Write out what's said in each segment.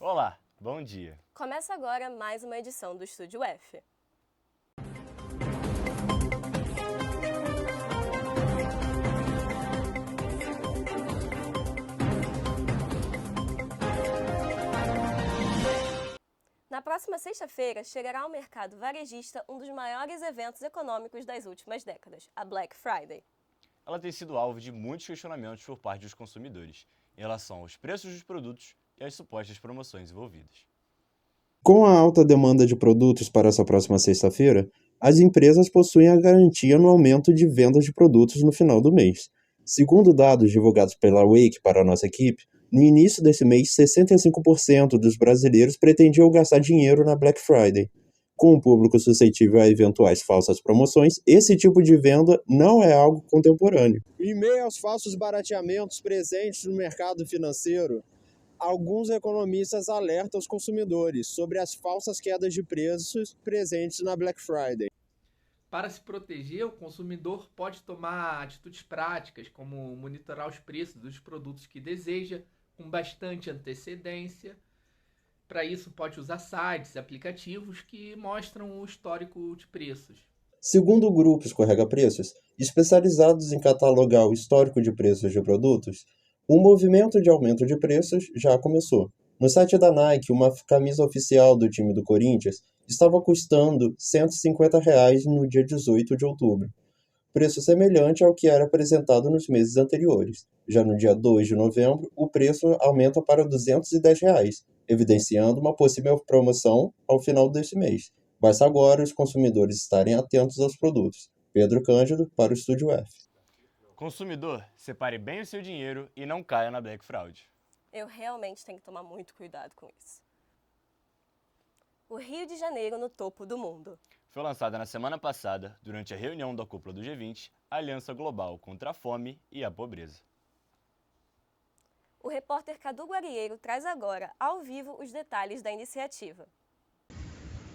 Olá, bom dia. Começa agora mais uma edição do Estúdio F. Na próxima sexta-feira, chegará ao mercado varejista um dos maiores eventos econômicos das últimas décadas, a Black Friday. Ela tem sido alvo de muitos questionamentos por parte dos consumidores em relação aos preços dos produtos e às supostas promoções envolvidas. Com a alta demanda de produtos para essa próxima sexta-feira, as empresas possuem a garantia no aumento de vendas de produtos no final do mês. Segundo dados divulgados pela Wake para a nossa equipe, no início desse mês, 65% dos brasileiros pretendiam gastar dinheiro na Black Friday. Com o público suscetível a eventuais falsas promoções, esse tipo de venda não é algo contemporâneo. Em meio aos falsos barateamentos presentes no mercado financeiro, alguns economistas alertam os consumidores sobre as falsas quedas de preços presentes na Black Friday. Para se proteger, o consumidor pode tomar atitudes práticas, como monitorar os preços dos produtos que deseja com bastante antecedência. Para isso, pode usar sites e aplicativos que mostram o histórico de preços. Segundo o grupo Escorrega Preços, especializados em catalogar o histórico de preços de produtos, o movimento de aumento de preços já começou. No site da Nike, uma camisa oficial do time do Corinthians estava custando R$ 150 no dia 18 de outubro, preço semelhante ao que era apresentado nos meses anteriores. Já no dia 2 de novembro, o preço aumenta para R$ 210, evidenciando uma possível promoção ao final deste mês. Basta agora os consumidores estarem atentos aos produtos. Pedro Cândido, para o Estúdio F. Consumidor, separe bem o seu dinheiro e não caia na Black Fraud. Eu realmente tenho que tomar muito cuidado com isso. O Rio de Janeiro no topo do mundo. Foi lançada na semana passada, durante a reunião da cúpula do G20, a Aliança Global contra a Fome e a Pobreza. O repórter Cadu Guarieiro traz agora, ao vivo, os detalhes da iniciativa.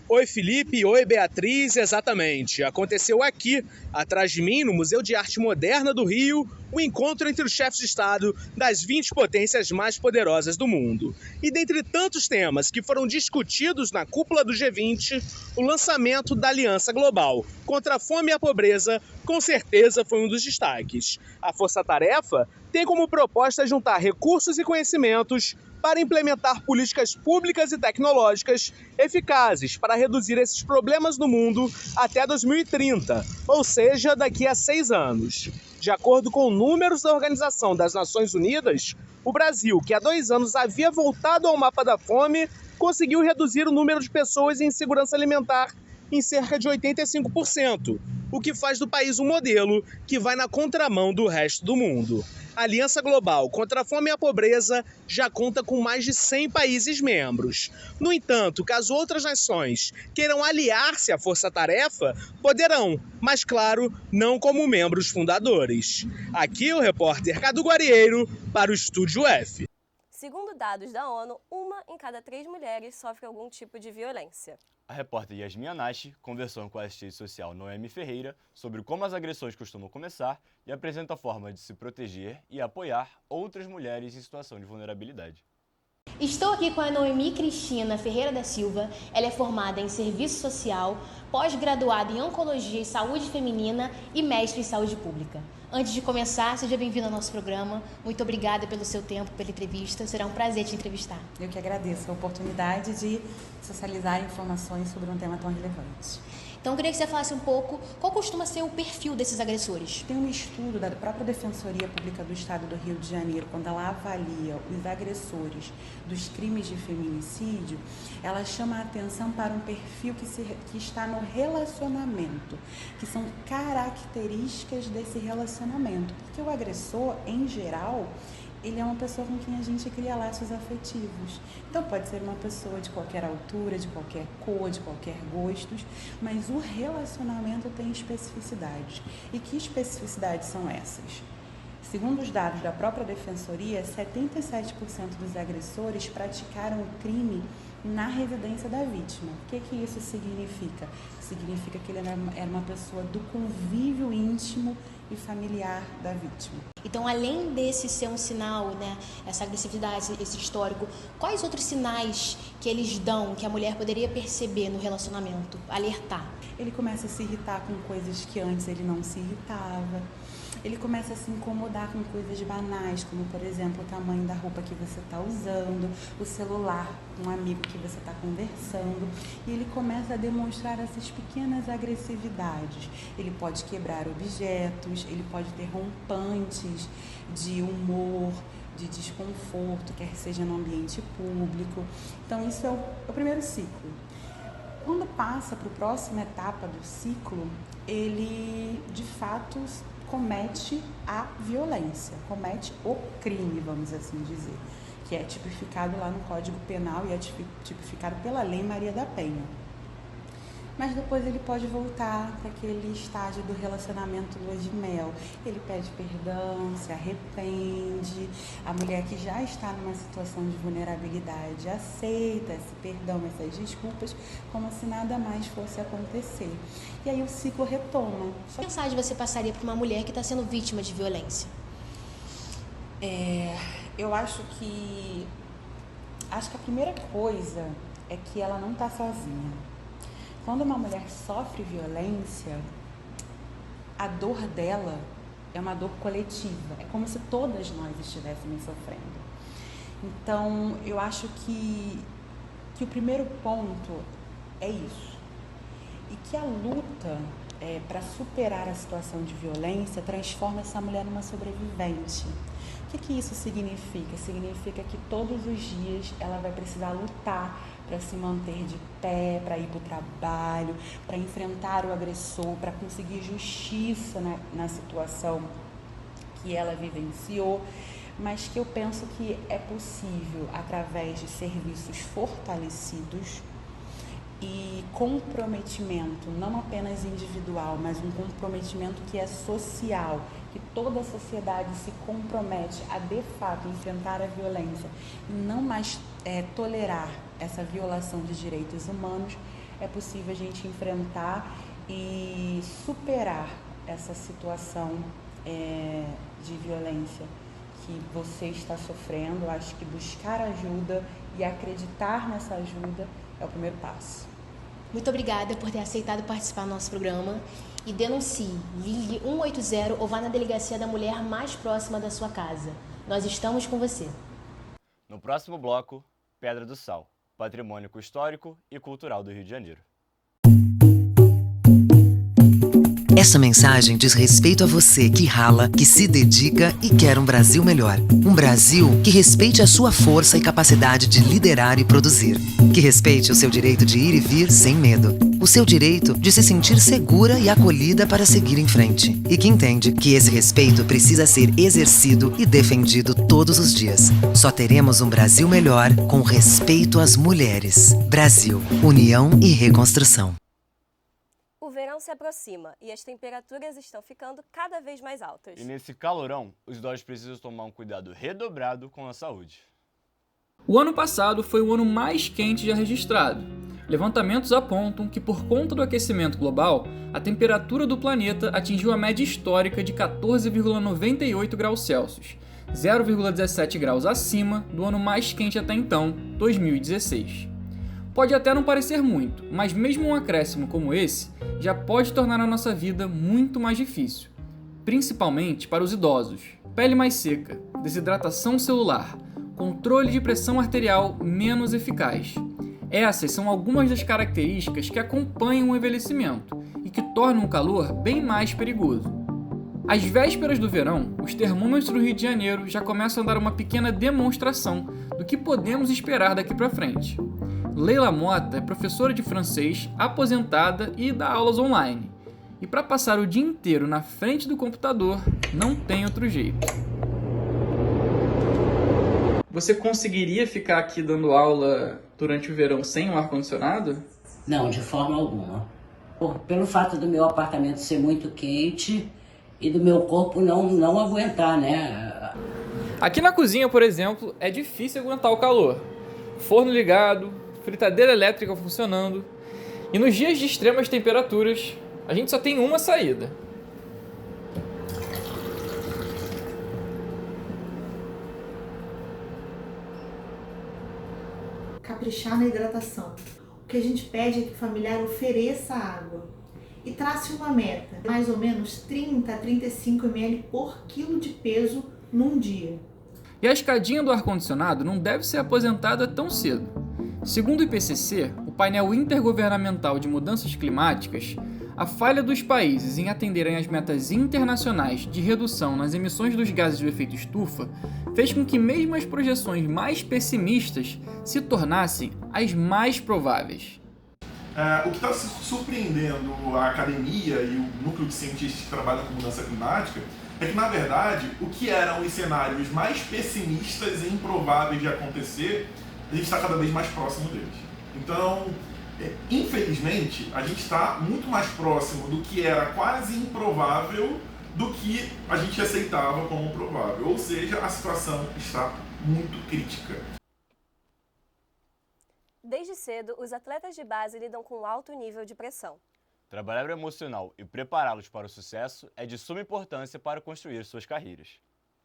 Oi, Felipe. Oi, Beatriz. Exatamente. Aconteceu aqui, atrás de mim, no Museu de Arte Moderna do Rio, o encontro entre os chefes de Estado das 20 potências mais poderosas do mundo. E dentre tantos temas que foram discutidos na cúpula do G20, o lançamento da Aliança Global contra a Fome e a Pobreza, com certeza, foi um dos destaques. A Força-Tarefa tem como proposta juntar recursos e conhecimentos para implementar políticas públicas e tecnológicas eficazes para reduzir esses problemas no mundo até 2030, ou seja, daqui a 6 anos. De acordo com números da Organização das Nações Unidas, o Brasil, que há 2 anos havia voltado ao mapa da fome, conseguiu reduzir o número de pessoas em insegurança alimentar em cerca de 85%, o que faz do país um modelo que vai na contramão do resto do mundo. A Aliança Global contra a Fome e a Pobreza já conta com mais de 100 países membros. No entanto, caso outras nações queiram aliar-se à Força-Tarefa, poderão, mas claro, não como membros fundadores. Aqui o repórter Cadu Guarieiro para o Estúdio F. Segundo dados da ONU, 1 em cada 3 mulheres sofre algum tipo de violência. A repórter Yasmin Anashi conversou com a assistente social Noemi Ferreira sobre como as agressões costumam começar e apresenta a forma de se proteger e apoiar outras mulheres em situação de vulnerabilidade. Estou aqui com a Noemi Cristina Ferreira da Silva. Ela é formada em Serviço Social, pós-graduada em Oncologia e Saúde Feminina e mestre em Saúde Pública. Antes de começar, seja bem-vindo ao nosso programa. Muito obrigada pelo seu tempo, pela entrevista. Será um prazer te entrevistar. Eu que agradeço a oportunidade de socializar informações sobre um tema tão relevante. Então, eu queria que você falasse um pouco qual costuma ser o perfil desses agressores. Tem um estudo da própria Defensoria Pública do Estado do Rio de Janeiro, quando ela avalia os agressores dos crimes de feminicídio, ela chama a atenção para um perfil que está no relacionamento, que são características desse relacionamento. Porque o agressor, em geral, ele é uma pessoa com quem a gente cria laços afetivos. Então pode ser uma pessoa de qualquer altura, de qualquer cor, de qualquer gostos, mas o relacionamento tem especificidades. E que especificidades são essas? Segundo os dados da própria Defensoria, 77% dos agressores praticaram o crime na residência da vítima. O que isso significa? Significa que ele era uma pessoa do convívio íntimo e familiar da vítima. Então, além desse ser um sinal, né, essa agressividade, esse histórico, quais outros sinais que eles dão, que a mulher poderia perceber no relacionamento, alertar? Ele começa a se irritar com coisas que antes ele não se irritava. Ele começa a se incomodar com coisas banais, como, por exemplo, o tamanho da roupa que você está usando, o celular com um amigo que você está conversando. E ele começa a demonstrar essas pequenas agressividades. Ele pode quebrar objetos, ele pode ter rompantes de humor, de desconforto, quer seja no ambiente público. Então, isso é o primeiro ciclo. Quando passa para a próxima etapa do ciclo, ele, de fato, comete a violência, comete o crime, vamos assim dizer, que é tipificado lá no Código Penal e é tipificado pela Lei Maria da Penha. Mas depois ele pode voltar para aquele estágio do relacionamento lua de mel. Ele pede perdão, se arrepende. A mulher que já está numa situação de vulnerabilidade aceita esse perdão, essas desculpas, como se nada mais fosse acontecer. E aí o ciclo retoma. Que mensagem você passaria para uma mulher que está sendo vítima de violência? Eu acho que a primeira coisa é que ela não está sozinha. Quando uma mulher sofre violência, a dor dela é uma dor coletiva. É como se todas nós estivéssemos sofrendo. Então, eu acho que o primeiro ponto é isso. E que a luta para superar a situação de violência transforma essa mulher numa sobrevivente. O que isso significa? Significa que todos os dias ela vai precisar lutar para se manter de pé, para ir para o trabalho, para enfrentar o agressor, para conseguir justiça na situação que ela vivenciou, mas que eu penso que é possível através de serviços fortalecidos e comprometimento, não apenas individual, mas um comprometimento que é social, que toda a sociedade se compromete a, de fato, enfrentar a violência e não mais tolerar essa violação de direitos humanos, é possível a gente enfrentar e superar essa situação de violência que você está sofrendo. Eu acho que buscar ajuda e acreditar nessa ajuda é o primeiro passo. Muito obrigada por ter aceitado participar do nosso programa e denuncie, ligue 180 ou vá na delegacia da mulher mais próxima da sua casa. Nós estamos com você. No próximo bloco, Pedra do Sal, patrimônio histórico e cultural do Rio de Janeiro. Essa mensagem diz respeito a você que rala, que se dedica e quer um Brasil melhor. Um Brasil que respeite a sua força e capacidade de liderar e produzir. Que respeite o seu direito de ir e vir sem medo. O seu direito de se sentir segura e acolhida para seguir em frente. E que entende que esse respeito precisa ser exercido e defendido todos os dias. Só teremos um Brasil melhor com respeito às mulheres. Brasil, união e reconstrução. O verão se aproxima e as temperaturas estão ficando cada vez mais altas. E nesse calorão, os idosos precisam tomar um cuidado redobrado com a saúde. O ano passado foi o ano mais quente já registrado. Levantamentos apontam que, por conta do aquecimento global, a temperatura do planeta atingiu a média histórica de 14,98 graus Celsius, 0,17 graus acima do ano mais quente até então, 2016. Pode até não parecer muito, mas mesmo um acréscimo como esse já pode tornar a nossa vida muito mais difícil, principalmente para os idosos. Pele mais seca, desidratação celular, controle de pressão arterial menos eficaz. Essas são algumas das características que acompanham o envelhecimento e que tornam o calor bem mais perigoso. Às vésperas do verão, os termômetros do Rio de Janeiro já começam a dar uma pequena demonstração do que podemos esperar daqui para frente. Leila Mota é professora de francês, aposentada e dá aulas online. E para passar o dia inteiro na frente do computador, não tem outro jeito. Você conseguiria ficar aqui dando aula durante o verão sem um ar-condicionado? Não, de forma alguma. Pelo fato do meu apartamento ser muito quente, e do meu corpo não aguentar, né? Aqui na cozinha, por exemplo, é difícil aguentar o calor. Forno ligado, fritadeira elétrica funcionando. E nos dias de extremas temperaturas, a gente só tem uma saída. Caprichar na hidratação. O que a gente pede é que o familiar ofereça água e trace uma meta, mais ou menos 30 a 35 ml por quilo de peso num dia. E a escadinha do ar-condicionado não deve ser aposentada tão cedo. Segundo o IPCC, o painel intergovernamental de mudanças climáticas, a falha dos países em atenderem às metas internacionais de redução nas emissões dos gases do efeito estufa fez com que mesmo as projeções mais pessimistas se tornassem as mais prováveis. O que está surpreendendo a academia e o núcleo de cientistas que trabalham com mudança climática é que, na verdade, o que eram os cenários mais pessimistas e improváveis de acontecer, a gente está cada vez mais próximo deles. Então, infelizmente, a gente está muito mais próximo do que era quase improvável do que a gente aceitava como provável. Ou seja, a situação está muito crítica. Desde cedo, os atletas de base lidam com alto nível de pressão. Trabalhar o emocional e prepará-los para o sucesso é de suma importância para construir suas carreiras.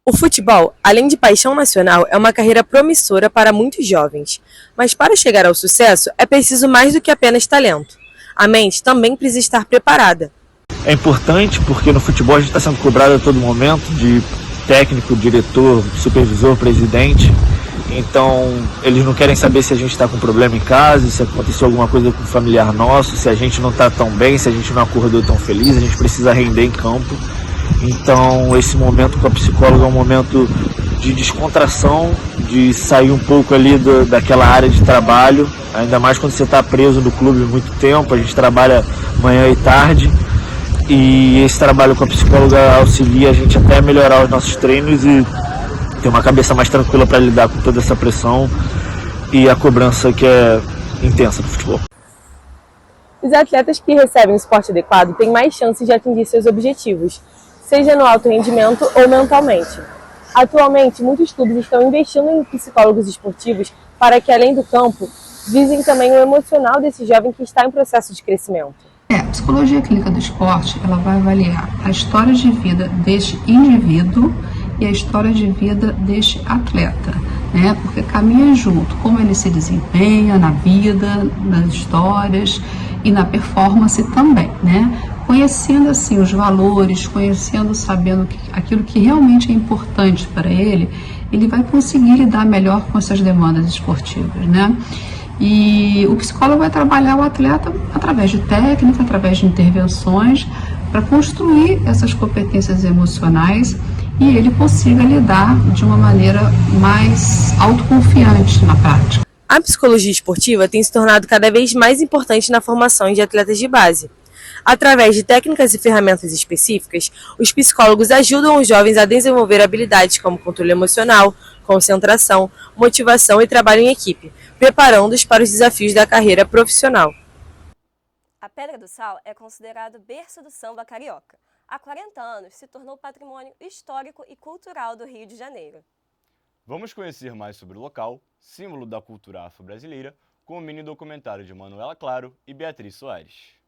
O futebol, além de paixão nacional, é uma carreira promissora para muitos jovens. Mas para chegar ao sucesso, é preciso mais do que apenas talento. A mente também precisa estar preparada. É importante porque no futebol a gente está sendo cobrado a todo momento de técnico, diretor, supervisor, presidente. Então, eles não querem saber se a gente está com problema em casa, se aconteceu alguma coisa com um familiar nosso, se a gente não está tão bem, se a gente não acordou tão feliz, a gente precisa render em campo. Então, esse momento com a psicóloga é um momento de descontração, de sair um pouco ali daquela área de trabalho, ainda mais quando você está preso no clube muito tempo, a gente trabalha manhã e tarde, e esse trabalho com a psicóloga auxilia a gente até a melhorar os nossos treinos e ter uma cabeça mais tranquila para lidar com toda essa pressão e a cobrança que é intensa do futebol. Os atletas que recebem o suporte adequado têm mais chances de atingir seus objetivos, seja no alto rendimento ou mentalmente. Atualmente, muitos clubes estão investindo em psicólogos esportivos para que, além do campo, visem também o emocional desse jovem que está em processo de crescimento. A psicologia clínica do esporte, ela vai avaliar a história de vida deste indivíduo e a história de vida deste atleta, né? Porque caminha junto, como ele se desempenha na vida, nas histórias e na performance também, né? Conhecendo assim os valores, sabendo aquilo que realmente é importante para ele, ele vai conseguir lidar melhor com essas demandas esportivas, né? E o psicólogo vai trabalhar o atleta através de técnica, através de intervenções, para construir essas competências emocionais e ele consiga lidar de uma maneira mais autoconfiante na prática. A psicologia esportiva tem se tornado cada vez mais importante na formação de atletas de base. Através de técnicas e ferramentas específicas, os psicólogos ajudam os jovens a desenvolver habilidades como controle emocional, concentração, motivação e trabalho em equipe, preparando-os para os desafios da carreira profissional. A Pedra do Sal é considerado berço do samba carioca. Há 40 anos se tornou patrimônio histórico e cultural do Rio de Janeiro. Vamos conhecer mais sobre o local, símbolo da cultura afro-brasileira, com o mini documentário de Manuela Claro e Beatriz Soares.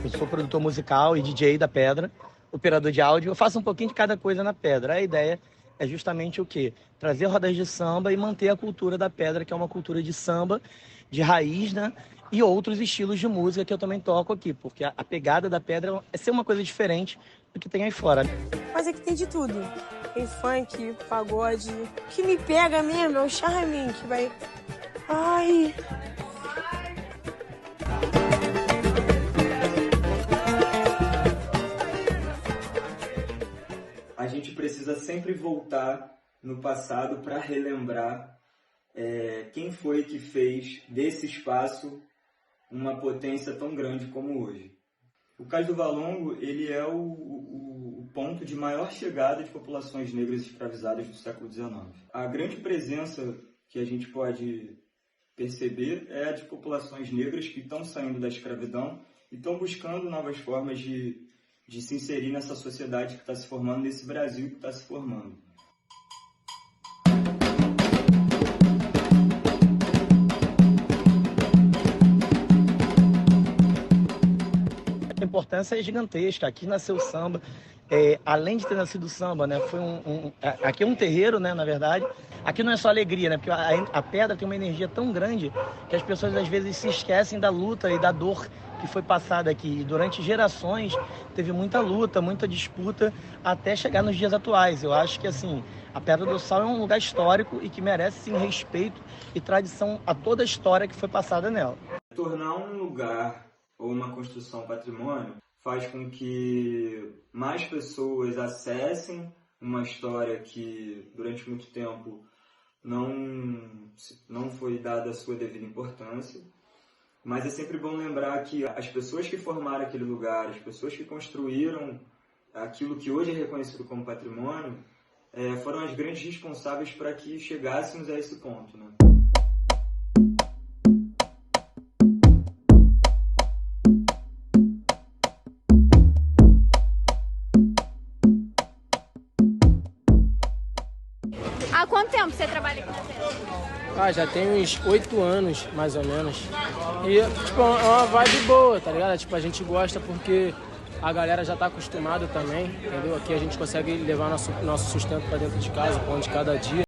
Eu sou produtor musical e DJ da Pedra, operador de áudio, eu faço um pouquinho de cada coisa na Pedra. A ideia é justamente o quê? Trazer rodas de samba e manter a cultura da Pedra, que é uma cultura de samba, de raiz, né? E outros estilos de música que eu também toco aqui, porque a pegada da Pedra é ser uma coisa diferente do que tem aí fora. Mas aqui tem de tudo. Tem funk, pagode. O que me pega mesmo é o charme que vai... Ai... A gente precisa sempre voltar no passado para relembrar quem foi que fez desse espaço uma potência tão grande como hoje. O Cais do Valongo, ele é o ponto de maior chegada de populações negras escravizadas do século XIX. A grande presença que a gente pode perceber é a de populações negras que estão saindo da escravidão e estão buscando novas formas de se inserir nessa sociedade que está se formando, nesse Brasil que está se formando. A importância é gigantesca. Aqui nasceu o samba. Além de ter nascido o samba, né, foi aqui é um terreiro, né, na verdade. Aqui não é só alegria, né, porque a pedra tem uma energia tão grande que as pessoas às vezes se esquecem da luta e da dor que foi passada aqui. E durante gerações teve muita luta, muita disputa até chegar nos dias atuais. Eu acho que assim, a Pedra do Sal é um lugar histórico e que merece sim respeito e tradição a toda a história que foi passada nela. Tornar um lugar ou uma construção patrimônio faz com que mais pessoas acessem uma história que durante muito tempo não foi dada a sua devida importância. Mas é sempre bom lembrar que as pessoas que formaram aquele lugar, as pessoas que construíram aquilo que hoje é reconhecido como patrimônio, foram as grandes responsáveis para que chegássemos a esse ponto, né? Há quanto tempo você trabalha aqui na feira? Já tem uns 8 anos, mais ou menos. E, tipo, é uma vibe boa, tá ligado? Tipo, a gente gosta porque a galera já tá acostumada também, entendeu? Aqui a gente consegue levar nosso sustento pra dentro de casa, pão de cada dia.